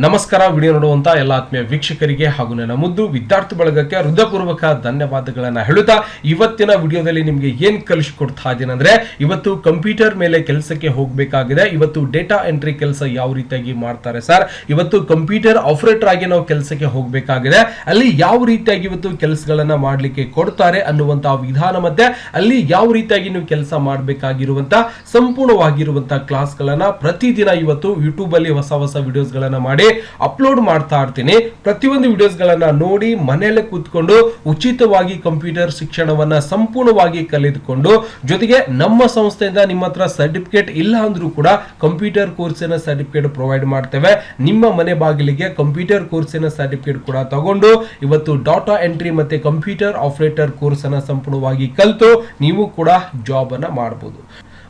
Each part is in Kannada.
ನಮಸ್ಕಾರ. ವಿಡಿಯೋ ನೋಡುವಂತ ಎಲ್ಲ ಆತ್ಮೀಯ ವೀಕ್ಷಕರಿಗೆ ಹಾಗೂ ನನ್ನ ಮುದ್ದು ವಿದ್ಯಾರ್ಥಿ ಬಳಗಕ್ಕೆ ಹೃದಯಪೂರ್ವಕ ಧನ್ಯವಾದಗಳನ್ನ ಹೇಳುತ್ತಾ ಇವತ್ತಿನ ವಿಡಿಯೋದಲ್ಲಿ ನಿಮಗೆ ಏನ್ ಕಲಿಸಿಕೊಡ್ತಾ ಇದ್ದೀನಿ ಅಂದ್ರೆ ಇವತ್ತು ಕಂಪ್ಯೂಟರ್ ಮೇಲೆ ಕೆಲಸಕ್ಕೆ ಹೋಗಬೇಕಾಗಿದೆ. ಇವತ್ತು ಡೇಟಾ ಎಂಟ್ರಿ ಕೆಲಸ ಯಾವ ರೀತಿಯಾಗಿ ಮಾಡ್ತಾರೆ ಸರ್, ಇವತ್ತು ಕಂಪ್ಯೂಟರ್ ಆಪರೇಟರ್ ಆಗಿ ನಾವು ಕೆಲಸಕ್ಕೆ ಹೋಗಬೇಕಾಗಿದೆ, ಅಲ್ಲಿ ಯಾವ ರೀತಿಯಾಗಿ ಇವತ್ತು ಕೆಲಸಗಳನ್ನ ಮಾಡ್ಲಿಕ್ಕೆ ಕೊಡ್ತಾರೆ ಅನ್ನುವಂತಹ ವಿಧಾನ ಮತ್ತೆ ಅಲ್ಲಿ ಯಾವ ರೀತಿಯಾಗಿ ನೀವು ಕೆಲಸ ಮಾಡಬೇಕಾಗಿರುವಂತ ಸಂಪೂರ್ಣವಾಗಿರುವಂತಹ ಕ್ಲಾಸ್ ಗಳನ್ನ ಪ್ರತಿದಿನ ಇವತ್ತು ಯೂಟ್ಯೂಬ್ ಅಲ್ಲಿ ಹೊಸ ಹೊಸ ವಿಡಿಯೋಸ್ ಗಳನ್ನ ಮಾಡಿ ಅಪ್ಲೋಡ್ ಮಾಡ್ತಾ ಇರ್ತೀನಿ. ಪ್ರತಿಯೊಂದು ವಿಡಿಯೋಸ್ ಗಳನ್ನ ನೋಡಿ ಮನೆಯಲ್ಲೇ ಕೂತ್ಕೊಂಡು ಉಚಿತವಾಗಿ ಕಂಪ್ಯೂಟರ್ ಶಿಕ್ಷಣವನ್ನ ಸಂಪೂರ್ಣವಾಗಿ ಕಲಿತುಕೊಂಡು ಜೊತೆಗೆ ನಮ್ಮ ಸಂಸ್ಥೆಯಿಂದ ನಿಮ್ಮ ಹತ್ರ ಸರ್ಟಿಫಿಕೇಟ್ ಇಲ್ಲ ಅಂದ್ರೂ ಕೂಡ ಕಂಪ್ಯೂಟರ್ ಕೋರ್ಸಿನ ಸರ್ಟಿಫಿಕೇಟ್ ಪ್ರೊವೈಡ್ ಮಾಡ್ತೇವೆ. ನಿಮ್ಮ ಮನೆ ಬಾಗಿಲಿಗೆ ಕಂಪ್ಯೂಟರ್ ಕೋರ್ಸಿನ ಸರ್ಟಿಫಿಕೇಟ್ ಕೂಡ ತಗೊಂಡು ಇವತ್ತು ಡಾಟಾ ಎಂಟ್ರಿ ಮತ್ತೆ ಕಂಪ್ಯೂಟರ್ ಆಪರೇಟರ್ ಕೋರ್ಸ್ ಅನ್ನ ಸಂಪೂರ್ಣವಾಗಿ ಕಲಿತು ನೀವು ಕೂಡ ಜಾಬ್ ಅನ್ನ ಮಾಡಬಹುದು.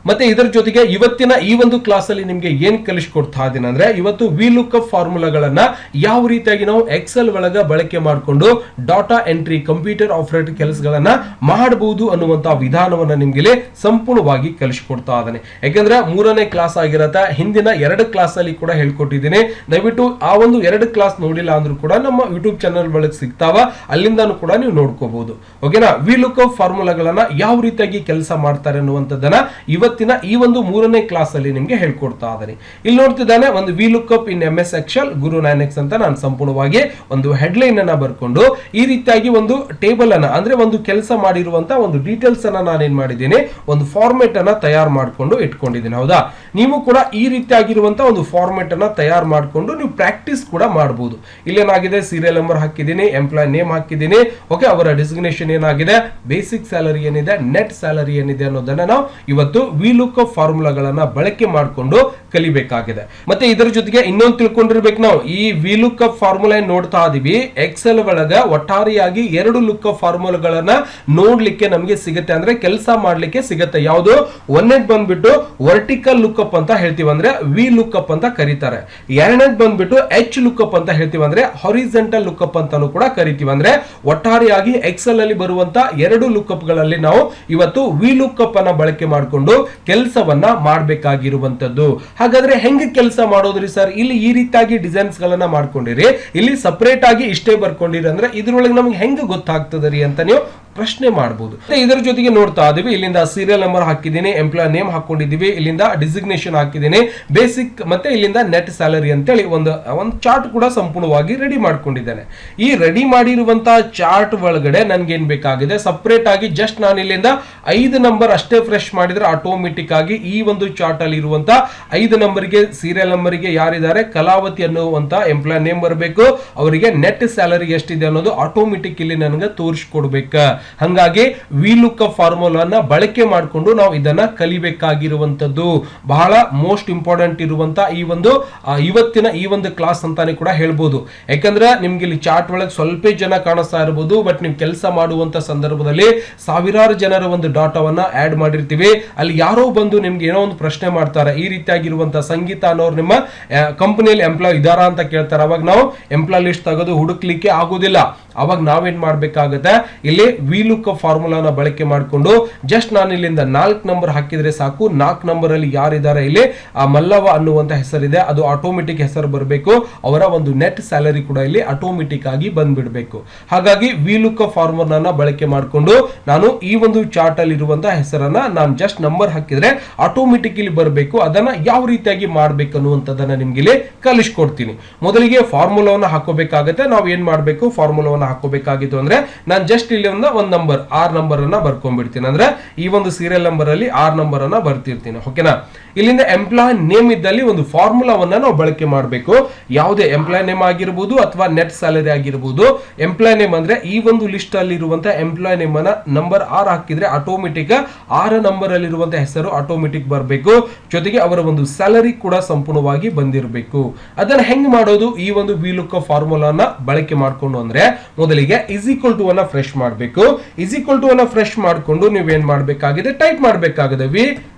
ಮತ್ತೆ ಇದರ ಜೊತೆಗೆ ಇವತ್ತಿನ ಈ ಒಂದು ಕ್ಲಾಸ್ ಅಲ್ಲಿ ನಿಮಗೆ ಏನ್ ಕಲಿಸಿಕೊಡ್ತಾ ಇದ್ದೀನಿ ಅಂದ್ರೆ ಇವತ್ತು ವಿ ಲುಕ್ಅಪ್ ಫಾರ್ಮುಲಾಗಳನ್ನ ಯಾವ ರೀತಿಯಾಗಿ ನಾವು ಎಕ್ಸೆಲ್ ಒಳಗ ಬಳಕೆ ಮಾಡಿಕೊಂಡು ಡಾಟಾ ಎಂಟ್ರಿ ಕಂಪ್ಯೂಟರ್ ಆಪರೇಟರ್ ಕೆಲಸಗಳನ್ನ ಮಾಡಬಹುದು ಅನ್ನುವಂತ ವಿಧಾನವನ್ನ ನಿಮ್ಗೆ ಸಂಪೂರ್ಣವಾಗಿ ಕಲಿಸಿಕೊಡ್ತಾ ಇದ್ದಾನೆ. ಯಾಕಂದ್ರೆ ಮೂರನೇ ಕ್ಲಾಸ್ ಆಗಿರತ್ತ, ಹಿಂದಿನ 2 ಕ್ಲಾಸ್ ಅಲ್ಲಿ ಕೂಡ ಹೇಳ್ಕೊಟ್ಟಿದ್ದೀನಿ. ದಯವಿಟ್ಟು ಆ ಒಂದು 2 ಕ್ಲಾಸ್ ನೋಡಿಲ್ಲ ಅಂದ್ರೂ ಕೂಡ ನಮ್ಮ ಯೂಟ್ಯೂಬ್ ಚಾನಲ್ ಒಳಗೆ ಸಿಗ್ತಾವ, ಅಲ್ಲಿಂದಾನು ಕೂಡ ನೀವು ನೋಡ್ಕೋಬಹುದು. ಓಕೆನಾ? ವಿ ಲುಕ್ಅಪ್ ಫಾರ್ಮುಲಾಗಳನ್ನ ಯಾವ ರೀತಿಯಾಗಿ ಕೆಲಸ ಮಾಡ್ತಾರೆ ಅನ್ನುವಂಥದ್ದನ್ನ ಇವತ್ತಿನ ಈ ಒಂದು ಮೂರನೇ ಕ್ಲಾಸ್ ಅಲ್ಲಿ ನಿಮ್ಗೆ ಹೇಳ್ಕೊಡ್ತಾ ಇದ್ದೀನಿ. ಇಲ್ಲಿ ನೋಡ್ತಿದ್ದಾನೆ ಒಂದು ವಿ ಲುಕ್ಅಪ್ ಇನ್ MS Excel ಗುರು 9X ಅಂತ ನಾನು ಸಂಪೂರ್ಣವಾಗಿ ಒಂದು ಹೆಡ್ಲೈನ್ ಅನ್ನ ಬರ್ಕೊಂಡು ಈ ರೀತಿಯಾಗಿ ಒಂದು ಟೇಬಲ್ ಅನ್ನ ಅಂದ್ರೆ ಒಂದು ಕೆಲಸ ಮಾಡಿರುವಂತ ಒಂದು ಡೀಟೇಲ್ಸ್ ಅನ್ನ ನಾನು ಏನ್ ಮಾಡಿದ್ದೀನಿ, ಒಂದು ಫಾರ್ಮೆಟ್ ಅನ್ನ ತಯಾರು ಮಾಡ್ಕೊಂಡು ಇಟ್ಕೊಂಡಿದ್ದೀನಿ. ಹೌದಾ? ನೀವು ಕೂಡ ಈ ರೀತಿಯಾಗಿರುವಂತ ಒಂದು ಫಾರ್ಮೆಟ್ ಅನ್ನ ತಯಾರು ಮಾಡ್ಕೊಂಡು ನೀವು ಪ್ರಾಕ್ಟೀಸ್ ಕೂಡ ಮಾಡಬಹುದು. ಇಲ್ಲೇನಾಗಿದೆ, ಸೀರಿಯಲ್ ನಂಬರ್ ಹಾಕಿದ್ದೀನಿ, ಎಂಪ್ಲಾಯ್ ನೇಮ್ ಹಾಕಿದ್ದೀನಿ. ಓಕೆ, ಅವರ ಡೆಸಿಗ್ನೇಷನ್ ಏನಾಗಿದೆ, ಬೇಸಿಕ್ ಸ್ಯಾಲರಿ ಏನಿದೆ, ನೆಟ್ ಸ್ಯಾಲರಿ ಏನಿದೆ ಅನ್ನೋದನ್ನ ನಾವು ಇವತ್ತು ವಿ ಲುಕ್ಅಪ್ ಫಾರ್ಮುಲಾಗಳನ್ನ ಬಳಕೆ ಮಾಡಿಕೊಂಡು ಕಲಿಬೇಕಾಗಿದೆ. ಮತ್ತೆ ಇದರ ಜೊತೆಗೆ ಇನ್ನೊಂದು ತಿಳ್ಕೊಂಡಿರ್ಬೇಕು, ನಾವು ಈ ವಿ ಲುಕ್ಅಪ್ ಫಾರ್ಮುಲಾ ನೋಡ್ತಾ ಇದೀವಿ. ಎಕ್ಸೆಲ್ ಒಳಗ ಒಟ್ಟಾರೆಯಾಗಿ 2 ಲುಕ್ಅಪ್ ಫಾರ್ಮುಲಾಗಳನ್ನ ನೋಡ್ಲಿಕ್ಕೆ ನಮಗೆ ಸಿಗುತ್ತೆ, ಅಂದ್ರೆ ಕೆಲಸ ಮಾಡ್ಲಿಕ್ಕೆ ಸಿಗುತ್ತೆ. ಯಾವುದು? ಒಂದನೇದು ಬಂದ್ಬಿಟ್ಟು ವರ್ಟಿಕಲ್ ಲುಕ್ಅಪ್ ಅಂತ ಹೇಳ್ತೀವಿ, ಅಂದ್ರೆ ವಿ ಲುಕ್ಅಪ್ ಅಂತ ಕರೀತಾರೆ. ಎರಡನೇದು ಬಂದ್ಬಿಟ್ಟು ಎಚ್ ಲುಕ್ಅಪ್ ಅಂತ ಹೇಳ್ತೀವಿ, ಅಂದ್ರೆ ಹಾರಿಜಾಂಟಲ್ ಲುಕ್ಅಪ್ ಅಂತಾನು ಕೂಡ ಕರಿತೀವಿ. ಅಂದ್ರೆ ಒಟ್ಟಾರೆಯಾಗಿ ಎಕ್ಸೆಲ್ ಅಲ್ಲಿ ಬರುವಂತ 2 ಲುಕ್ಅಪ್ ಗಳಲ್ಲಿ ನಾವು ಇವತ್ತು ವಿ ಲುಕ್ಅಪ್ ಅನ್ನ ಬಳಕೆ ಮಾಡಿಕೊಂಡು ಕೆಲಸವನ್ನ ಮಾಡಬೇಕಾಗಿರುವಂತದ್ದು. ಹಾಗಾದ್ರೆ ಹೆಂಗೆ ಕೆಲಸ ಮಾಡೋದ್ರಿ ಸರ್? ಇಲ್ಲಿ ಈ ರೀತಿಯಾಗಿ ಡಿಸೈನ್ಸ್ ಗಳನ್ನ ಮಾಡ್ಕೊಂಡಿರಿ, ಇಲ್ಲಿ ಸಪರೇಟ್ ಆಗಿ ಇಷ್ಟೇ ಬರ್ಕೊಂಡಿರಿ ಅಂದ್ರೆ ಇದ್ರೊಳಗೆ ನಮ್ಗೆ ಹೆಂಗೆ ಗೊತ್ತಾಗ್ತದ್ರಿ ಅಂತ ನೀವು ಪ್ರಶ್ನೆ ಮಾಡಬಹುದು. ಇದರ ಜೊತೆಗೆ ನೋಡ್ತಾ ಇದೀವಿ, ಇಲ್ಲಿಂದ ಸೀರಿಯಲ್ ನಂಬರ್ ಹಾಕಿದ್ದೀನಿ, ಎಂಪ್ಲಾಯ್ ನೇಮ್ ಹಾಕೊಂಡಿದೀವಿ, ಇಲ್ಲಿಂದ ಡಿಸಿಗ್ನೇಷನ್ ಹಾಕಿದ್ದೀನಿ, ಬೇಸಿಕ್ ಮತ್ತೆ ಇಲ್ಲಿಂದ ನೆಟ್ ಸ್ಯಾಲರಿ ಅಂತೇಳಿ ಒಂದು ಚಾರ್ಟ್ ಕೂಡ ಸಂಪೂರ್ಣವಾಗಿ ರೆಡಿ ಮಾಡ್ಕೊಂಡಿದ್ದೇನೆ. ಈ ರೆಡಿ ಮಾಡಿರುವಂತಹ ಚಾರ್ಟ್ ಒಳಗಡೆ ನನ್ಗೆ ಏನ್ ಬೇಕಾಗಿದೆ, ಸಪರೇಟ್ ಆಗಿ ಜಸ್ಟ್ ನಾನು ಇಲ್ಲಿಂದ 5 ನಂಬರ್ ಅಷ್ಟೇ ಫ್ರೆಶ್ ಮಾಡಿದ್ರೆ ಆಟೋಮೆಟಿಕ್ ಆಗಿ ಈ ಒಂದು ಚಾರ್ಟ್ ಅಲ್ಲಿ ಇರುವಂತ 5 ನಂಬರ್ಗೆ ಸೀರಿಯಲ್ ನಂಬರ್ಗೆ ಯಾರಿದ್ದಾರೆ, ಕಲಾವತಿ ಅನ್ನುವಂತ ಎಂಪ್ಲಾಯ್ ನೇಮ್ ಬರಬೇಕು, ಅವರಿಗೆ ನೆಟ್ ಸ್ಯಾಲರಿ ಎಷ್ಟಿದೆ ಅನ್ನೋದು ಆಟೋಮೆಟಿಕ್ ಇಲ್ಲಿ ನನಗೆ ತೋರಿಸ್ಕೊಡ್ಬೇಕು. ಹಂಗಾಗಿ ವಿ ಲುಕ್ಅಪ್ ಫಾರ್ಮುಲಾನ ಬಳಕೆ ಮಾಡಿಕೊಂಡು ನಾವು ಇದನ್ನ ಕಲಿಬೇಕಾಗಿರುವಂತದ್ದು ಬಹಳ ಮೋಸ್ಟ್ ಇಂಪಾರ್ಟೆಂಟ್ ಇರುವಂತ ಇವತ್ತಿನ ಈ ಒಂದು ಕ್ಲಾಸ್ ಅಂತಾನೆ ಕೂಡ ಹೇಳ್ಬೋದು. ಯಾಕಂದ್ರೆ ನಿಮ್ಗೆ ಇಲ್ಲಿ ಚಾರ್ಟ್ ಒಳಗೆ ಸ್ವಲ್ಪ ಜನ ಕಾಣಿಸ್ತಾ ಇರಬಹುದು, ಬಟ್ ನೀವು ಕೆಲಸ ಮಾಡುವಂತ ಸಂದರ್ಭದಲ್ಲಿ ಸಾವಿರಾರು ಜನರ ಒಂದು ಡಾಟಾವನ್ನ ಆಡ್ ಮಾಡಿರ್ತೀವಿ. ಅಲ್ಲಿ ಯಾರೋ ಬಂದು ನಿಮ್ಗೆ ಏನೋ ಒಂದು ಪ್ರಶ್ನೆ ಮಾಡ್ತಾರೆ, ಈ ರೀತಿಯಾಗಿರುವಂತ ಸಂಗೀತ ಅನ್ನೋರು ನಿಮ್ಮ ಕಂಪನಿಯಲ್ಲಿ ಎಂಪ್ಲಾಯ್ ಇದಾರಾ ಅಂತ ಕೇಳ್ತಾರೆ. ಅವಾಗ ನಾವು ಎಂಪ್ಲಾಯ್ ಲಿಸ್ಟ್ ತೆಗೆದು ಹುಡುಕ್ಲಿಕ್ಕೆ ಆಗುದಿಲ್ಲ. ಅವಾಗ ನಾವೇನ್ ಮಾಡ್ಬೇಕಾಗತ್ತೆ, ಇಲ್ಲಿ ವಿ ಲುಕ್ಅಪ್ ಫಾರ್ಮುಲಾನ ಬಳಕೆ ಮಾಡಿಕೊಂಡು ಜಸ್ಟ್ ನಾನು ಇಲ್ಲಿಂದ 4 ನಂಬರ್ ಹಾಕಿದ್ರೆ ಸಾಕು. 4 ನಂಬರ್ ಅಲ್ಲಿ ಯಾರಿದ್ದಾರೆ, ಇಲ್ಲಿ ಆ ಮಲ್ಲವ ಅನ್ನುವಂತ ಹೆಸರಿದೆ, ಅದು ಆಟೋಮೆಟಿಕ್ ಹೆಸರು ಬರಬೇಕು. ಅವರ ಒಂದು ನೆಟ್ ಸ್ಯಾಲರಿ ಕೂಡ ಇಲ್ಲಿ ಆಟೋಮೆಟಿಕ್ ಆಗಿ ಬಂದ್ಬಿಡ್ಬೇಕು. ಹಾಗಾಗಿ ವಿ ಲುಕ್ಅಪ್ ಫಾರ್ಮುಲಾನ ಬಳಕೆ ಮಾಡಿಕೊಂಡು ನಾನು ಈ ಒಂದು ಚಾರ್ಟ್ ಅಲ್ಲಿ ಇರುವಂತಹ ಹೆಸರನ್ನ ನಾನು ಜಸ್ಟ್ ನಂಬರ್ ಹಾಕಿದ್ರೆ ಆಟೋಮೆಟಿಕ್ ಇಲ್ಲಿ ಬರಬೇಕು. ಅದನ್ನ ಯಾವ ರೀತಿಯಾಗಿ ಮಾಡ್ಬೇಕು ಅನ್ನುವಂಥದ್ದನ್ನ ನಿಮ್ಗೆ ಇಲ್ಲಿ ಕಲಿಸ್ಕೊಡ್ತೀನಿ. ಮೊದಲಿಗೆ ಫಾರ್ಮುಲಾವನ್ನ ಹಾಕೋಬೇಕಾಗತ್ತೆ. ನಾವು ಏನ್ ಮಾಡ್ಬೇಕು, ಫಾರ್ಮುಲಾವನ್ನ ಹಾಕೋಬೇಕಾಗಿತ್ತು ಅಂದ್ರೆ ನಾನು ಜಸ್ಟ್ ಇಲ್ಲಿ ಒಂದು ನಂಬರ್ 6 ನಂಬರ್ ಅನ್ನ ಬರ್ಕೊಂಡ್ಬಿಡ್ತೀನಿ. ಅಂದ್ರೆ ಈ ಒಂದು ಸೀರಿಯಲ್ ನಂಬರ್ ಅಲ್ಲಿ 6 ನಂಬರ್ ಅನ್ನ ಬರ್ತಿರ್ತೀನಿ. ಓಕೆನಾ? ಇಲ್ಲಿಂದ ಎಂಪ್ಲಾಯ್ ನೇಮ್ ಇದ್ದಲ್ಲಿ ಒಂದು ಫಾರ್ಮುಲಾವನ್ನ ನಾವು ಬಳಕೆ ಮಾಡಬೇಕು. ಯಾವುದೇ ಎಂಪ್ಲಾಯ್ ನೇಮ್ ಆಗಿರಬಹುದು ಅಥವಾ ನೆಟ್ ಸ್ಯಾಲರಿ ಆಗಿರಬಹುದು. ಎಂಪ್ಲಾಯ್ ನೇಮ್ ಅಂದ್ರೆ ಈ ಒಂದು ಲಿಸ್ಟ್ ಅಲ್ಲಿ ಇರುವಂತಹ ಎಂಪ್ಲಾಯ್ ನೇಮ್ ಅನ್ನ ನಂಬರ್ 6 ಹಾಕಿದ್ರೆ ಆಟೋಮೆಟಿಕ್ 6 ನಂಬರ್ ಅಲ್ಲಿ ಇರುವಂತಹ ಹೆಸರು ಆಟೋಮೆಟಿಕ್ ಬರಬೇಕು. ಜೊತೆಗೆ ಅವರ ಒಂದು ಸ್ಯಾಲರಿ ಕೂಡ ಸಂಪೂರ್ಣವಾಗಿ ಬಂದಿರಬೇಕು. ಅದನ್ನ ಹೆಂಗ್ ಮಾಡೋದು, ಈ ಒಂದು ವಿ ಲುಕ್ಅಪ್ ಫಾರ್ಮುಲಾನ ಬಳಕೆ ಮಾಡ್ಕೊಂಡು ಅಂದ್ರೆ ಮೊದಲಿಗೆ ಇಸ್ ಈಕ್ವಲ್ ಟು ಅನ್ನ ಫ್ರೆಶ್ ಮಾಡಬೇಕು. ಇಸ್ ಈಕ್ವಲ್ ಟು ಅನ್ನ ಫ್ರೆಶ್ ಮಾಡಿಕೊಂಡು ನೀವೇನ್ ಮಾಡಬೇಕಾಗಿದೆ, ಟೈಪ್ ಮಾಡಬೇಕಾಗಿದೆ V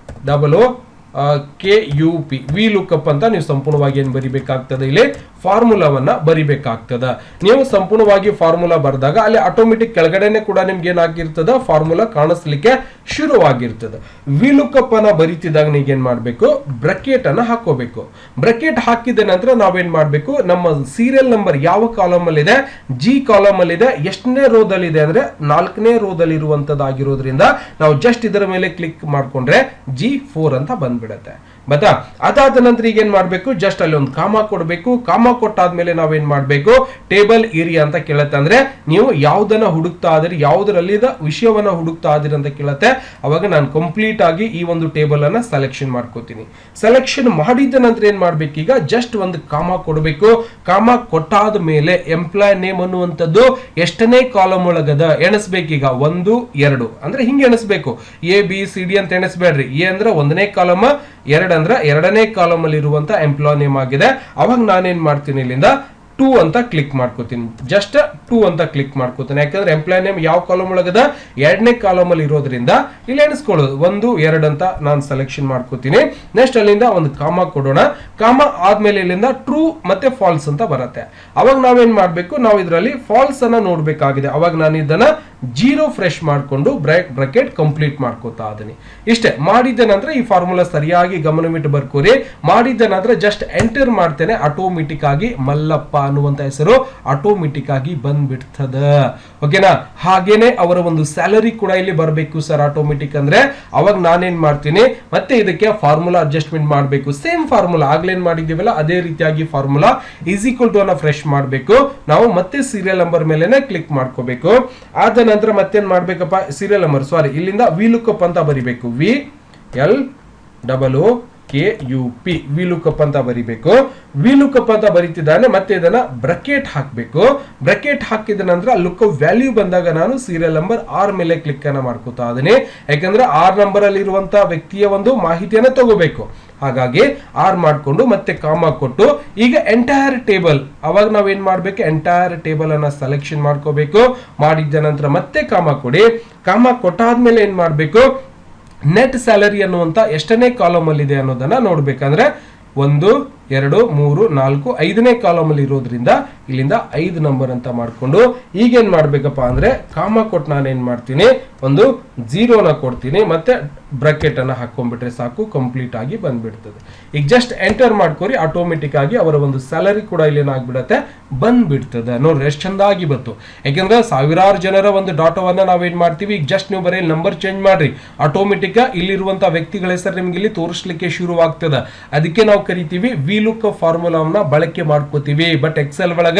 double KUP V lookup ಅಂತ ನೀವು ಸಂಪೂರ್ಣವಾಗಿ ಏನು ಬರಿಬೇಕಾಗ್ತದೆ, ಇಲ್ಲಿ ಫಾರ್ಮುಲಾವನ್ನ ಬರಿಬೇಕಾಗ್ತದ. ನೀವು ಸಂಪೂರ್ಣವಾಗಿ ಫಾರ್ಮುಲಾ ಬರೆದಾಗ ಅಲ್ಲಿ ಆಟೋಮೆಟಿಕ್ ಕೆಳಗಡೆನೆ ಕೂಡ ನಿಮ್ಗೆ ಏನಾಗಿರ್ತದ, ಫಾರ್ಮುಲಾ ಕಾಣಿಸ್ಲಿಕ್ಕೆ ಶುರುವಾಗಿರ್ತದೆ. ವಿ ಲುಕ್ಅಪ್ ಅನ್ನ ಬರಿತಿದಾಗ ನೀವು ಏನ್ ಮಾಡ್ಬೇಕು, ಬ್ರಕೆಟ್ ಅನ್ನ ಹಾಕೋಬೇಕು. ಬ್ರಕೆಟ್ ಹಾಕಿದ ನಂತರ ನಾವೇನ್ ಮಾಡ್ಬೇಕು, ನಮ್ಮ ಸೀರಿಯಲ್ ನಂಬರ್ ಯಾವ ಕಾಲಮ್ ಅಲ್ಲಿ ಇದೆ, G ಕಾಲಮ್ ಅಲ್ಲಿ ಇದೆ, ಎಷ್ಟನೇ ರೋದಲ್ಲಿ ಇದೆ ಅಂದ್ರೆ 4ನೇ ರೋದಲ್ಲಿ ಇರುವಂತದ್ದಾಗಿರೋದ್ರಿಂದ ನಾವು ಜಸ್ಟ್ ಇದರ ಮೇಲೆ ಕ್ಲಿಕ್ ಮಾಡ್ಕೊಂಡ್ರೆ G4 ಅಂತ ಬಂದ್ಬಿಡತ್ತೆ. ಬತ್ತಾ? ಅದಾದ ನಂತರ ಈಗ ಏನ್ ಮಾಡ್ಬೇಕು, ಜಸ್ಟ್ ಅಲ್ಲಿ ಒಂದು ಕಾಮ ಕೊಡಬೇಕು. ಕಾಮ ಕೊಟ್ಟಾದ್ಮೇಲೆ ನಾವೇನ್ ಮಾಡ್ಬೇಕು, ಟೇಬಲ್ ಏರಿಯಾ ಅಂತ ಕೇಳತ್ತೆ. ಅಂದ್ರೆ ನೀವು ಯಾವ್ದನ್ನ ಹುಡುಕ್ತಾ ಇದ್ರಿ, ಯಾವ್ದ್ರಲ್ಲಿದ ವಿಷಯವನ್ನ ಹುಡುಕ್ತಾ ಇದ್ರಿ ಅಂತ ಕೇಳತ್ತೆ. ಅವಾಗ ನಾನು ಕಂಪ್ಲೀಟ್ ಆಗಿ ಈ ಒಂದು ಟೇಬಲ್ ಅನ್ನ ಸೆಲೆಕ್ಷನ್ ಮಾಡ್ಕೋತೀನಿ. ಸೆಲೆಕ್ಷನ್ ಮಾಡಿದ ನಂತರ ಏನ್ ಮಾಡ್ಬೇಕು, ಈಗ ಜಸ್ಟ್ ಒಂದು ಕಾಮ ಕೊಡಬೇಕು. ಕಾಮ ಕೊಟ್ಟಾದ ಮೇಲೆ ಎಂಪ್ಲಾಯ್ ನೇಮ್ ಅನ್ನುವಂಥದ್ದು ಎಷ್ಟನೇ ಕಾಲಮ್ ಒಳಗದ ಎಣಿಸ್ಬೇಕೀಗ, 1 2 ಅಂದ್ರೆ ಹಿಂಗೆ ಎಣಿಸ್ಬೇಕು. ABCD ಅಂತ ಎಣಿಸ್ಬೇಡ್ರಿ. ಎ ಅಂದ್ರೆ 1ನೇ ಕಾಲಮ್, 2 ಅಂದ್ರೆ 2ನೇ ಕಾಲಮ್ ಅಲ್ಲಿ ಇರುವಂತ ಎಂಪ್ಲಾಯ್ ನೇಮ್ ಆಗಿದೆ. ಅವಾಗ ನಾನೇನ್ ಮಾಡ್ತೀನಿ, ಇಲ್ಲಿಂದ 2 ಅಂತ ಕ್ಲಿಕ್ ಮಾಡ್ಕೋತೀನಿ. ಜಸ್ಟ್ 2 ಅಂತ ಕ್ಲಿಕ್ ಮಾಡ್ಕೋತೀನಿ. ಯಾಕಂದ್ರೆ ಎಂಪ್ಲಾಯ್ ನೇಮ್ ಯಾವ ಕಾಲಮ್ ಒಳಗದ, 2ನೇ ಕಾಲಮ್ ಅಲ್ಲಿ ಇರೋದ್ರಿಂದ ಇಲ್ಲಿ ಎಣಿಸ್ಕೊಳ್ಳೋದು 1 2 ಅಂತ ನಾನು ಸೆಲೆಕ್ಷನ್ ಮಾಡ್ಕೋತೀನಿ. ನೆಕ್ಸ್ಟ್ ಅಲ್ಲಿಂದ ಒಂದು ಕಾಮ ಕೊಡೋಣ. ಕಾಮ ಆದ್ಮೇಲೆ ಇಲ್ಲಿಂದ ಟ್ರೂ ಮತ್ತೆ ಫಾಲ್ಸ್ ಅಂತ ಬರುತ್ತೆ. ಅವಾಗ ನಾವೇನ್ ಮಾಡ್ಬೇಕು, ನಾವು ಇದರಲ್ಲಿ ಫಾಲ್ಸ್ ಅನ್ನ ನೋಡ್ಬೇಕಾಗಿದೆ. ಅವಾಗ ನಾನು ಇದನ್ನ 0 ಫ್ರೆಶ್ ಮಾಡ್ಕೊಂಡು ಬ್ರಾಕೆಟ್ ಕಂಪ್ಲೀಟ್ ಮಾಡ್ಕೋತಾ ಇದೀನಿ. ಇಷ್ಟೇ ಮಾಡಿದ ನಂತರ ಈ ಫಾರ್ಮುಲಾ ಸರಿಯಾಗಿ ಗಮನವಿಟ್ಟು ಬರ್ಕೋರಿ. ಮಾಡಿದ ನಂತರ ಜಸ್ಟ್ ಎಂಟರ್ ಮಾಡ್ತೇನೆ, ಆಟೋಮೆಟಿಕ್ ಆಗಿ ಮಲ್ಲಪ್ಪ ಅನ್ನುವಂತ ಹೆಸರು ಆಟೋಮೆಟಿಕ್ ಆಗಿ ಬಂದ್ಬಿಡ್ತದ. ಓಕೆನಾ? ಹಾಗೇನೆ ಅವರ ಒಂದು ಸ್ಯಾಲರಿ ಕೂಡ ಇಲ್ಲಿ ಬರಬೇಕು ಸರ್ ಆಟೋಮೆಟಿಕ್ ಅಂದ್ರೆ. ಅವಾಗ ನಾನೇನ್ ಮಾಡ್ತೀನಿ, ಮತ್ತೆ ಇದಕ್ಕೆ ಫಾರ್ಮುಲಾ ಅಡ್ಜಸ್ಟ್ಮೆಂಟ್ ಮಾಡಬೇಕು. ಸೇಮ್ ಫಾರ್ಮುಲಾ ಆಗ್ಲೇನ್ ಮಾಡಿದೀವಲ್ಲ ಅದೇ ರೀತಿಯಾಗಿ ಫಾರ್ಮುಲಾ = ಅನ್ನ ಫ್ರೆಶ್ ಮಾಡಬೇಕು. ನಾವು ಮತ್ತೆ ಸೀರಿಯಲ್ ನಂಬರ್ ಮೇಲೆನೆ ಕ್ಲಿಕ್ ಮಾಡ್ಕೋಬೇಕು. ಆದ ನಂತರ ಮತ್ತೇನ್ ಮಾಡ್ಬೇಕಪ್ಪ, ಸೀರಿಯಲ್ ನಂಬರ್ ಇಲ್ಲಿಂದ ವಿ ಲುಕ್ಅಪ್ ಅಂತ ಬರಿಬೇಕು. VLOOKUP ವಿ ಲುಕ್ಅಪ್ ಅಂತ ಬರಿಬೇಕು. ವಿ ಲುಕ್ಅಪ್ ಅಂತ ಬರೀತಿದ್ದಾನೆ. ಮತ್ತೆ ಇದನ್ನ ಬ್ರಕೆಟ್ ಹಾಕಬೇಕು. ಬ್ರಕೆಟ್ ಹಾಕಿದ ನಂತರ ಲುಕ್ಅಪ್ ವ್ಯಾಲ್ಯೂ ಬಂದಾಗ ನಾನು ಸೀರಿಯಲ್ ನಂಬರ್ R ಮೇಲೆ ಕ್ಲಿಕ್ ಅನ್ನ ಮಾಡ್ಕೋತಾ ಇದೀನಿ. ಯಾಕಂದ್ರೆ R ನಂಬರ್ ಅಲ್ಲಿ ಇರುವಂತಹ ವ್ಯಕ್ತಿಯ ಒಂದು ಮಾಹಿತಿಯನ್ನ ತಗೋಬೇಕು. ಹಾಗಾಗಿ R ಮಾಡ್ಕೊಂಡು ಮತ್ತೆ ಕಾಮ ಕೊಟ್ಟು ಈಗ ಎಂಟೈರ್ ಟೇಬಲ್, ಅವಾಗ ನಾವೇನ್ ಮಾಡ್ಬೇಕು, ಎಂಟೈರ್ ಟೇಬಲ್ ಅನ್ನ ಸೆಲೆಕ್ಷನ್ ಮಾಡ್ಕೋಬೇಕು. ಮಾಡಿದ ನಂತರ ಮತ್ತೆ ಕಾಮ ಕೊಡಿ. ಕಾಮ ಕೊಟ್ಟಾದ್ಮೇಲೆ ಏನ್ ಮಾಡ್ಬೇಕು, ನೆಟ್ ಸ್ಯಾಲರಿ ಅನ್ನುವಂತ ಎಷ್ಟನೇ ಕಾಲಮ್ ಅಲ್ಲಿ ಇದೆ ಅನ್ನೋದನ್ನ ನೋಡ್ಬೇಕಂದ್ರೆ 1 2 3 4 5ನೇ ಕಾಲಮ್ ಅಲ್ಲಿ ಇರೋದ್ರಿಂದ ಇಲ್ಲಿಂದ 5 ನಂಬರ್ ಅಂತ ಮಾಡ್ಕೊಂಡು ಈಗೇನ್ ಮಾಡ್ಬೇಕಪ್ಪ ಅಂದ್ರೆ ಕಾಮ ಕೊಟ್ಟು ನಾನು ಏನ್ ಮಾಡ್ತೀನಿ, ಒಂದು 0 ನ ಕೊಡ್ತೀನಿ. ಮತ್ತೆ ಬ್ರಾಕೆಟ್ ಅನ್ನ ಹಾಕೊಂಡ್ಬಿಟ್ರೆ ಸಾಕು, ಕಂಪ್ಲೀಟ್ ಆಗಿ ಬಂದ್ಬಿಡ್ತದೆ. ಈಗ ಜಸ್ಟ್ ಎಂಟರ್ ಮಾಡ್ಕೋರಿ, ಆಟೋಮೆಟಿಕ್ ಆಗಿ ಅವರ ಒಂದು ಸ್ಯಾಲರಿ ಕೂಡ ಇಲ್ಲಿ ಏನಾಗ್ಬಿಡತ್ತೆ, ಬಂದ್ಬಿಡ್ತದೆ. ನೋಡ್ರಿ ಎಷ್ಟು ಚಂದಾಗಿ ಬಂತು. ಯಾಕಂದ್ರೆ ಸಾವಿರಾರು ಜನರ ಒಂದು ಡಾಟಾವನ್ನ ನಾವೇನ್ ಮಾಡ್ತೀವಿ, ಈಗ ಜಸ್ಟ್ ನೀವು ಬರೀ ನಂಬರ್ ಚೇಂಜ್ ಮಾಡ್ರಿ, ಆಟೋಮೆಟಿಕ್ ಇಲ್ಲಿರುವಂತ ವ್ಯಕ್ತಿಗಳ ಹೆಸರು ನಿಮ್ಗೆ ಇಲ್ಲಿ ತೋರಿಸ್ಲಿಕ್ಕೆ ಶುರುವಾಗ್ತದೆ. ಅದಕ್ಕೆ ನಾವು ಕರಿತೀವಿ ವಿ ಲುಕ್ಅಪ್ ಫಾರ್ಮುಲಾವನ್ನ ಬಳಕೆ ಮಾಡ್ಕೋತೀವಿ. ಬಟ್ ಎಕ್ಸೆಲ್ ಒಳಗ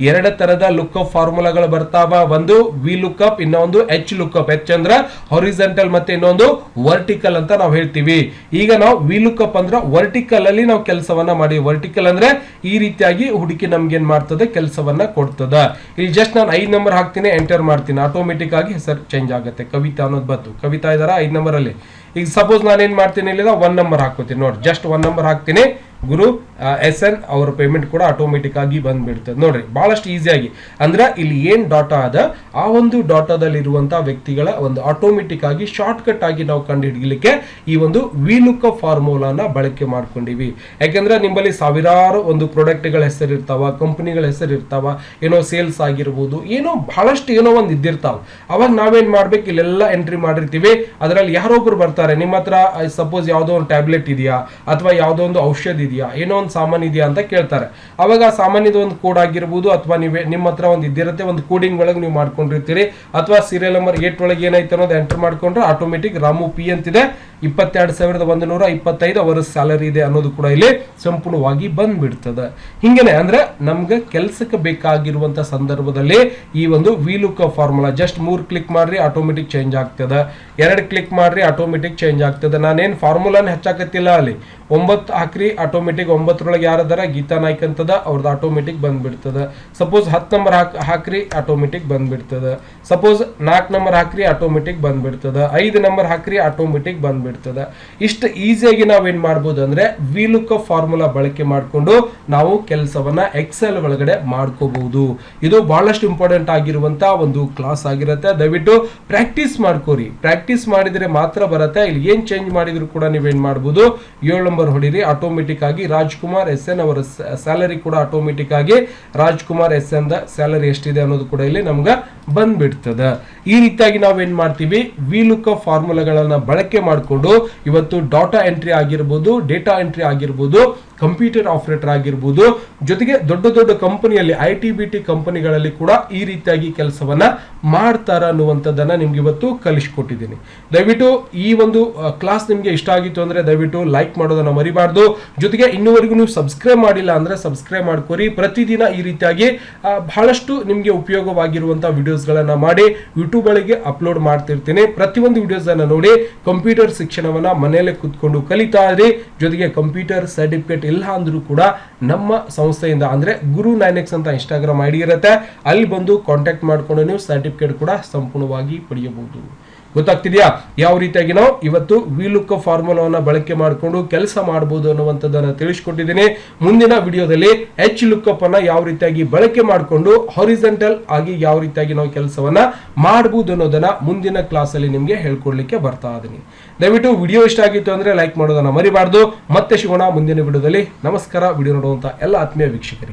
2 ತರದ ಲುಕ್ಅಪ್ ಫಾರ್ಮುಲಾಗಳು ಬರ್ತಾವ. ಒಂದು ವಿ ಲುಕ್ಅಪ್, ಇನ್ನೊಂದು H ಲುಕ್ಅಪ್. H ಅಂದ್ರೆ ಹಾರಿಜಾಂಟಲ್ ಮತ್ತೆ ಇನ್ನೊಂದು ವರ್ಟಿಕಲ್ ಅಂತ ನಾವು ಹೇಳ್ತೀವಿ. ಈಗ ನಾವು ವಿ ಲುಕ್ಅಪ್ ಅಂದ್ರೆ ವರ್ಟಿಕಲ್ ಅಲ್ಲಿ ನಾವು ಕೆಲಸವನ್ನ ಮಾಡಿ, ವರ್ಟಿಕಲ್ ಅಂದ್ರೆ ಈ ರೀತಿಯಾಗಿ ಹುಡುಕಿ ನಮ್ಗೆ ಏನ್ ಮಾಡ್ತದೆ, ಕೆಲಸವನ್ನ ಕೊಡ್ತದ. ಇಲ್ಲಿ ಜಸ್ಟ್ ನಾನು 5 ನಂಬರ್ ಹಾಕ್ತೀನಿ, ಎಂಟರ್ ಮಾಡ್ತೀನಿ, ಆಟೋಮೆಟಿಕ್ ಆಗಿ ಹೆಸರು ಚೇಂಜ್ ಆಗುತ್ತೆ. ಕವಿತಾ ಅನ್ನೋದು ಬಂತು. ಕವಿತಾ ಇದಾರ 5 ನಂಬರ್ ಅಲ್ಲಿ. ಈಗ ಸಪೋಸ್ ನಾನು ಏನ್ ಮಾಡ್ತೀನಿ, ಇಲ್ಲಿ 1 ನಂಬರ್ ಹಾಕೋತೀನಿ. ನೋಡಿ ಜಸ್ಟ್ 1 ನಂಬರ್ ಹಾಕ್ತೀನಿ, ಗುರು SN ಅವರ ಪೇಮೆಂಟ್ ಕೂಡ ಆಟೋಮೆಟಿಕ್ ಆಗಿ ಬಂದ್ಬಿಡ್ತದೆ. ನೋಡ್ರಿ ಬಹಳಷ್ಟು ಈಸಿಯಾಗಿ. ಅಂದ್ರೆ ಇಲ್ಲಿ ಏನ್ ಡಾಟಾ ಅದ ಆ ಒಂದು ಡಾಟಾದಲ್ಲಿ ಇರುವಂತಹ ವ್ಯಕ್ತಿಗಳ ಒಂದು ಆಟೋಮೆಟಿಕ್ ಆಗಿ ಶಾರ್ಟ್ ಕಟ್ ಆಗಿ ನಾವು ಕಂಡು ಹಿಡಿಯಲಿಕ್ಕೆ ಈ ಒಂದು ವಿ ಲುಕ್ಅಪ್ ಫಾರ್ಮುಲಾನ ಬಳಕೆ ಮಾಡ್ಕೊಂಡಿವಿ. ಯಾಕಂದ್ರೆ ನಿಮ್ಮಲ್ಲಿ ಸಾವಿರಾರು ಒಂದು ಪ್ರಾಡಕ್ಟ್ಗಳ ಹೆಸರು ಇರ್ತಾವ, ಕಂಪನಿಗಳ ಹೆಸರು ಇರ್ತಾವ, ಏನೋ ಸೇಲ್ಸ್ ಆಗಿರ್ಬೋದು, ಏನೋ ಬಹಳಷ್ಟು ಏನೋ ಒಂದು ಇದ್ದಿರ್ತಾವ. ಅವಾಗ ನಾವೇನ್ ಮಾಡ್ಬೇಕು, ಇಲ್ಲೆಲ್ಲ ಎಂಟ್ರಿ ಮಾಡಿರ್ತೀವಿ. ಅದರಲ್ಲಿ ಯಾರೊಬ್ರು ಬರ್ತಾರೆ, ನಿಮ್ಮ ಹತ್ರ ಸಪೋಸ್ ಯಾವುದೋ ಒಂದು ಟ್ಯಾಬ್ಲೆಟ್ ಇದೆಯಾ ಅಥವಾ ಯಾವುದೋ ಒಂದು ಔಷಧ ಇದೆಯಾ, ಏನೋ ಒಂದು ಸಾಮಾನು ಇದೆಯಾ ಅಂತ ಕೇಳ್ತಾರೆ. ಅವಾಗ ಆ ಸಾಮಾನ್ಯದ ಒಂದು ಕೋಡ್ ಆಗಿರ್ಬೋದು, ಅಥವಾ ನೀವೇ ನಿಮ್ಮ ಹತ್ರ ಒಂದು ಇದ್ದಿರುತ್ತೆ, ಒಂದು ಕೋಡಿಂಗ್ ಒಳಗೆ ನೀವು ಮಾಡ್ಕೊಂಡಿರ್ತೀರಿ, ಅಥವಾ ಸೀರಿಯಲ್ ನಂಬರ್ 8 ಒಳಗೆ ಏನೈತೆ ಅನ್ನೋದು ಎಂಟರ್ ಮಾಡ್ಕೊಂಡ್ರೆ ಆಟೋಮೆಟಿಕ್ ರಾಮು P ಅಂತಿದೆ, 22,125 ಅವರ ಸ್ಯಾಲರಿ ಇದೆ ಅನ್ನೋದು ಕೂಡ ಇಲ್ಲಿ ಸಂಪೂರ್ಣವಾಗಿ ಬಂದ್ಬಿಡ್ತದೆ. ಹಿಂಗೇನೆ ಅಂದ್ರೆ ನಮ್ಗೆ ಕೆಲಸಕ್ಕೆ ಬೇಕಾಗಿರುವಂತ ಸಂದರ್ಭದಲ್ಲಿ ಈ ಒಂದು V lookup formula just 3 click ಮಾಡ್ರಿ, ಆಟೋಮೆಟಿಕ್ ಚೇಂಜ್ ಆಗ್ತದೆ. 2 ಕ್ಲಿಕ್ ಮಾಡ್ರಿ, ಆಟೋಮೆಟಿಕ್ ಚೇಂಜ್ ಆಗ್ತದೆ. ನಾನೇನ್ ಫಾರ್ಮುಲಾನ ಹೆಚ್ಚಾಕತ್ತಿಲ್ಲ, ಅಲ್ಲಿ 9 ಹಾಕ್ರಿ, ಆಟೋಮೆಟಿಕ್ ಆಟೋಮೆಟಿಕ್ 9 ಯಾರದಾರ ಗೀತಾ ನಾಯ್ಕ್ ಅಂತದ ಅವ್ರದ್ದು ಆಟೋಮೆಟಿಕ್ ಬಂದ್ಬಿಡ್ತದ. ಸಪೋಸ್ 10 ನಂಬರ್ ಹಾಕ್ರಿ ಆಟೋಮೆಟಿಕ್ ಬಂದ್ಬಿಡ್ತದ. ಸಪೋಸ್ 4 ನಂಬರ್ ಹಾಕ್ರಿ ಆಟೋಮೆಟಿಕ್ ಬಂದ್ಬಿಡ್ತದ. 5 ನಂಬರ್ ಹಾಕ್ರಿ ಆಟೋಮೆಟಿಕ್ ಬಂದ್ಬಿಡ್ತದ. ಇಷ್ಟು ಈಸಿಯಾಗಿ ನಾವೇನ್ ಮಾಡ್ಬೋದು ಅಂದ್ರೆ ವಿಲುಕಪ್ ಫಾರ್ಮುಲಾ ಬಳಕೆ ಮಾಡಿಕೊಂಡು ನಾವು ಕೆಲಸವನ್ನ ಎಕ್ಸೆಲ್ ಒಳಗಡೆ ಮಾಡ್ಕೋಬಹುದು. ಇದು ಬಹಳಷ್ಟು ಇಂಪಾರ್ಟೆಂಟ್ ಆಗಿರುವಂತ ಒಂದು ಕ್ಲಾಸ್ ಆಗಿರುತ್ತೆ. ದಯವಿಟ್ಟು ಪ್ರಾಕ್ಟೀಸ್ ಮಾಡ್ಕೋರಿ. ಪ್ರಾಕ್ಟೀಸ್ ಮಾಡಿದ್ರೆ ಮಾತ್ರ ಬರುತ್ತೆ. ಇಲ್ಲಿ ಏನ್ ಚೇಂಜ್ ಮಾಡಿದ್ರು ಕೂಡ ನೀವೇನ್ ಮಾಡಬಹುದು, 7 ನಂಬರ್ ಹೊಡಿರಿ ಆಟೋಮೆಟಿಕ್ ಆಗಿ ರಾಜ್ಕುಮಾರ್ SN ಅವರ ಸ್ಯಾಲರಿ ಕೂಡ ಆಟೋಮೆಟಿಕ್ ಆಗಿ ರಾಜ್ಕುಮಾರ್ SN ದ ಸ್ಯಾಲರಿ ಎಷ್ಟಿದೆ ಅನ್ನೋದು ಕೂಡ ಇಲ್ಲಿ ನಮ್ಗೆ ಬಂದ್ಬಿಡ್ತದ. ಈ ರೀತಿಯಾಗಿ ನಾವೇನ್ ಮಾಡ್ತೀವಿ, ವಿಲುಕಪ್ ಫಾರ್ಮುಲಾಗಳನ್ನ ಬಳಕೆ ಮಾಡಿಕೊಂಡು ಇವತ್ತು ಡಾಟಾ ಎಂಟ್ರಿ ಆಗಿರ್ಬೋದು, ಡೇಟಾ ಎಂಟ್ರಿ ಆಗಿರ್ಬೋದು, ಕಂಪ್ಯೂಟರ್ ಆಪರೇಟರ್ ಆಗಿರ್ಬೋದು, ಜೊತೆಗೆ ದೊಡ್ಡ ದೊಡ್ಡ ಕಂಪನಿಯಲ್ಲಿ IT-BT ಕಂಪನಿಗಳಲ್ಲಿ ಕೂಡ ಈ ರೀತಿಯಾಗಿ ಕೆಲಸವನ್ನ ಮಾಡ್ತಾರ ಅನ್ನುವಂಥದ್ದನ್ನ ನಿಮ್ಗೆ ಇವತ್ತು ಕಲಿಸ್ಕೊಟ್ಟಿದ್ದೀನಿ. ದಯವಿಟ್ಟು ಈ ಒಂದು ಕ್ಲಾಸ್ ನಿಮ್ಗೆ ಇಷ್ಟ ಆಗಿತ್ತು ಅಂದ್ರೆ ದಯವಿಟ್ಟು ಲೈಕ್ ಮಾಡೋದನ್ನ ಮರಿಬಾರ್ದು. ಜೊತೆಗೆ ಇನ್ನೂವರೆಗೂ ನೀವು ಸಬ್ಸ್ಕ್ರೈಬ್ ಮಾಡಿಲ್ಲ ಅಂದ್ರೆ ಸಬ್ಸ್ಕ್ರೈಬ್ ಮಾಡ್ಕೋರಿ. ಪ್ರತಿದಿನ ಈ ರೀತಿಯಾಗಿ ಬಹಳಷ್ಟು ನಿಮ್ಗೆ ಉಪಯೋಗವಾಗಿರುವಂತಹ ವಿಡಿಯೋಸ್ ಗಳನ್ನ ಮಾಡಿ ಯೂಟ್ಯೂಬ್ ಗಳಿಗೆ ಅಪ್ಲೋಡ್ ಮಾಡ್ತಿರ್ತೀನಿ. ಪ್ರತಿಯೊಂದು ವಿಡಿಯೋಸ್ ಅನ್ನ ನೋಡಿ ಕಂಪ್ಯೂಟರ್ ಶಿಕ್ಷಣವನ್ನ ಮನೆಯಲ್ಲೇ ಕೂತ್ಕೊಂಡು ಕಲಿತಾ ಇರಿ. ಜೊತೆಗೆ ಕಂಪ್ಯೂಟರ್ ಸರ್ಟಿಫಿಕೇಟ್ ಇಲ್ಲ ಅಂದ್ರೂ ಕೂಡ ನಮ್ಮ ಸಂಸ್ಥೆಯಿಂದ ಅಂದ್ರೆ ಗುರು 9x ಅಂತ ಇನ್ಸ್ಟಾಗ್ರಾಮ್ ID ಇರುತ್ತೆ, ಅಲ್ಲಿ ಬಂದು ಕಾಂಟ್ಯಾಕ್ಟ್ ಮಾಡ್ಕೊಂಡು ನೀವು ಸರ್ಟಿಫಿಕೇಟ್ ಕೂಡ ಸಂಪೂರ್ಣವಾಗಿ ಪಡೆಯಬಹುದು. ಗೊತ್ತಾಗ್ತಿದ್ಯಾ ಯಾವ ರೀತಿಯಾಗಿ ನಾವು ಇವತ್ತು ವಿಲುಕಪ್ ಫಾರ್ಮುಲಾವನ್ನ ಬಳಕೆ ಮಾಡಿಕೊಂಡು ಕೆಲಸ ಮಾಡಬಹುದು ಅನ್ನುವಂಥದ್ದನ್ನ ತಿಳಿಸ್ಕೊಟ್ಟಿದ್ದೀನಿ. ಮುಂದಿನ ವಿಡಿಯೋದಲ್ಲಿ HLOOKUP ಅನ್ನ ಯಾವ ರೀತಿಯಾಗಿ ಬಳಕೆ ಮಾಡಿಕೊಂಡು ಹಾರಿಜಾಂಟಲ್ ಆಗಿ ಯಾವ ರೀತಿಯಾಗಿ ನಾವು ಕೆಲಸವನ್ನ ಮಾಡಬಹುದು ಅನ್ನೋದನ್ನ ಮುಂದಿನ ಕ್ಲಾಸ್ ಅಲ್ಲಿ ನಿಮ್ಗೆ ಹೇಳ್ಕೊಡ್ಲಿಕ್ಕೆ ಬರ್ತಾ ಇದ್ದೀನಿ. ದಯವಿಟ್ಟು ವಿಡಿಯೋ ಇಷ್ಟ ಆಗಿತ್ತು ಅಂದ್ರೆ ಲೈಕ್ ಮಾಡೋದನ್ನ ಮರಿಬಾರ್ದು. ಮತ್ತೆ ಸಿಗೋಣ ಮುಂದಿನ ವಿಡಿಯೋದಲ್ಲಿ. ನಮಸ್ಕಾರ. ವಿಡಿಯೋ ನೋಡುವಂತ ಎಲ್ಲ ಆತ್ಮೀಯ ವೀಕ್ಷಕರಿಗೆ.